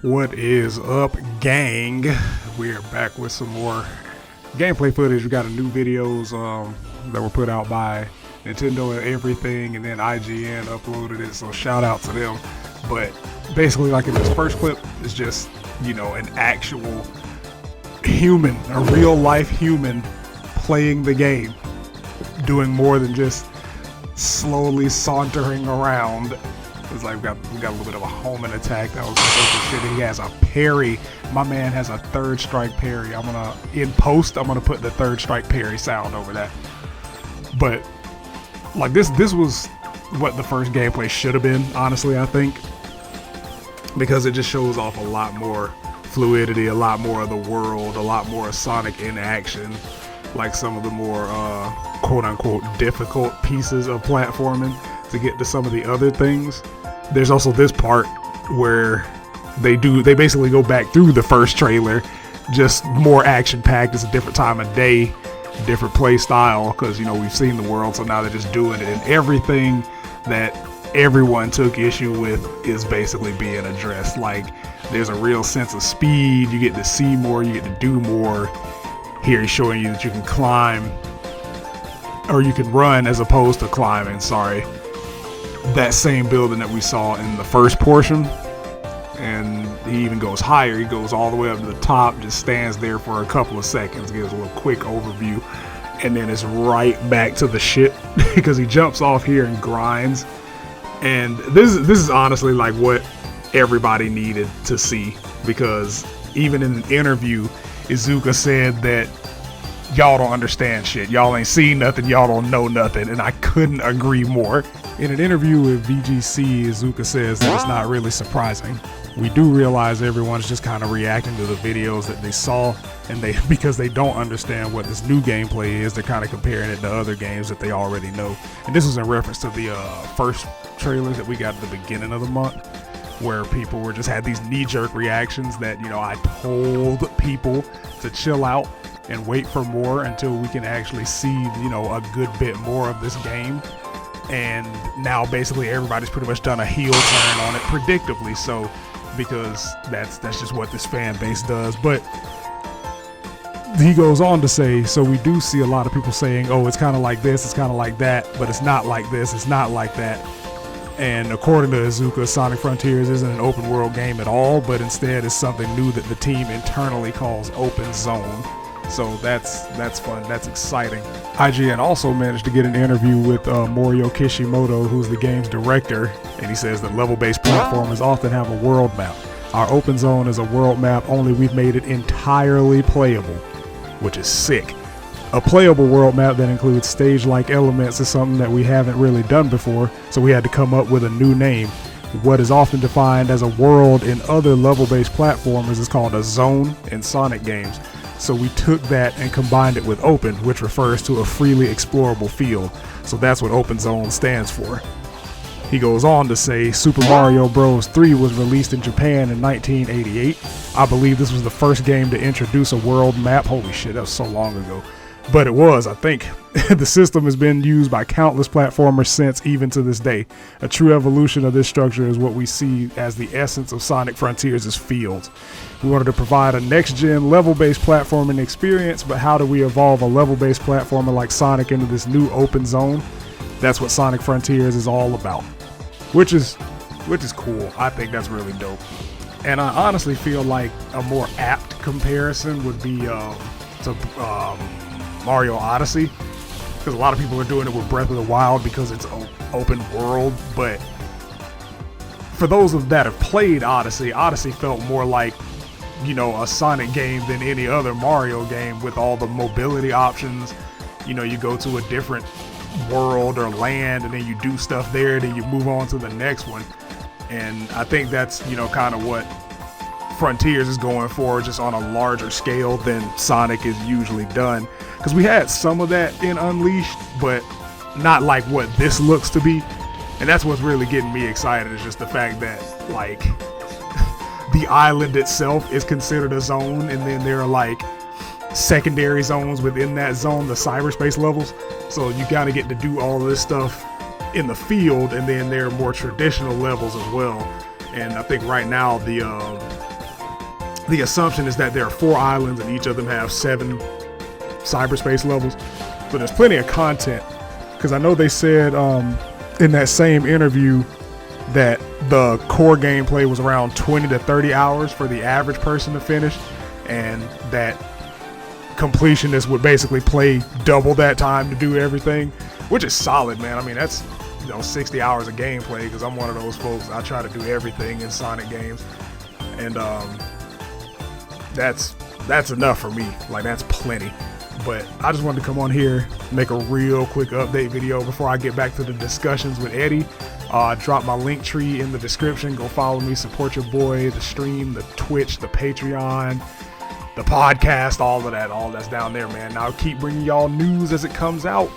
What is up, gang? We are back with some more gameplay footage. We got a new videos that were put out by Nintendo and everything, and then IGN uploaded it, so shout out to them. But basically, like in this first clip, it's just, you know, an actual human, a real life human playing the game, doing more than just slowly sauntering around. It's like we got a little bit of a homing attack. That was the shit. He has a parry. My man has a third strike parry. In post, I'm gonna put the third strike parry sound over that. But like this was what the first gameplay should have been, honestly, I think, because it just shows off a lot more fluidity, a lot more of the world, a lot more Sonic in action, like some of the more quote-unquote difficult pieces of platforming to get to some of the other things. There's also this part where they basically go back through the first trailer, just more action-packed. It's a different time of day, different play style, because, you know, we've seen the world, so now they're just doing it, and everything that everyone took issue with is basically being addressed. Like, there's a real sense of speed. You get to see more, you get to do more. Here he's showing you that you can climb, or you can run as opposed to climbing, sorry. That same building that we saw in the first portion, and he even goes higher. He goes all the way up to the top, just stands there for a couple of seconds, gives a little quick overview, and then it's right back to the shit because he jumps off here and grinds. And this is honestly like what everybody needed to see, because even in an interview, Iizuka said that y'all don't understand shit. Y'all ain't seen nothing. Y'all don't know nothing. And I couldn't agree more. In an interview with VGC, Iizuka says that it's not really surprising. We do realize everyone's just kind of reacting to the videos that they saw, and because they don't understand what this new gameplay is, they're kind of comparing it to other games that they already know. And this was in reference to the first trailers that we got at the beginning of the month, where people had these knee-jerk reactions that, you know, I told people to chill out and wait for more until we can actually see, you know, a good bit more of this game. And now basically everybody's pretty much done a heel turn on it, predictably so, because that's just what this fan base does. But he goes on to say, so we do see a lot of people saying, oh, it's kind of like this, it's kind of like that, but it's not like this, it's not like that. And according to Iizuka, Sonic Frontiers isn't an open world game at all, but instead is something new that the team internally calls Open Zone. So that's fun, that's exciting. IGN also managed to get an interview with Morio Kishimoto, who's the game's director, and he says that level-based platformers often have a world map. Our Open Zone is a world map, only we've made it entirely playable, which is sick. A playable world map that includes stage-like elements is something that we haven't really done before, so we had to come up with a new name. What is often defined as a world in other level-based platformers is called a zone in Sonic games. So we took that and combined it with open, which refers to a freely explorable field. So that's what Open Zone stands for. He goes on to say, Super Mario Bros. 3 was released in Japan in 1988. I believe this was the first game to introduce a world map. Holy shit, that was so long ago. But it was, I think. The system has been used by countless platformers since, even to this day. A true evolution of this structure is what we see as the essence of Sonic Frontiers' fields. We wanted to provide a next-gen level-based platforming experience, but how do we evolve a level-based platformer like Sonic into this new open zone? That's what Sonic Frontiers is all about. Which is cool. I think that's really dope. And I honestly feel like a more apt comparison would be to Mario Odyssey, because a lot of people are doing it with Breath of the Wild because it's open world. But for those that have played Odyssey felt more like, you know, a Sonic game than any other Mario game, with all the mobility options. You know, you go to a different world or land, and then you do stuff there, then you move on to the next one. And I think that's, you know, kind of what Frontiers is going for, just on a larger scale than Sonic is usually done. Because we had some of that in Unleashed, but not like what this looks to be. And that's what's really getting me excited, is just the fact that, like, the island itself is considered a zone, and then there are like secondary zones within that zone, the cyberspace levels. So you gotta get to do all of this stuff in the field, and then there are more traditional levels as well. And I think right now the the assumption is that there are 4 islands and each of them have 7 cyberspace levels. So there's plenty of content. Because I know they said in that same interview that the core gameplay was around 20 to 30 hours for the average person to finish, and that completionists would basically play double that time to do everything, which is solid, man. I mean, that's 60 hours of gameplay, because I'm one of those folks. I try to do everything in Sonic games, and that's enough for me. Like, that's plenty. But I just wanted to come on here, make a real quick update video before I get back to the discussions with Eddie. Drop my link tree in the description. Go follow me, support your boy, the stream, the Twitch, the Patreon, the podcast, all of that. All that's down there, man. I'll keep bringing y'all news as it comes out.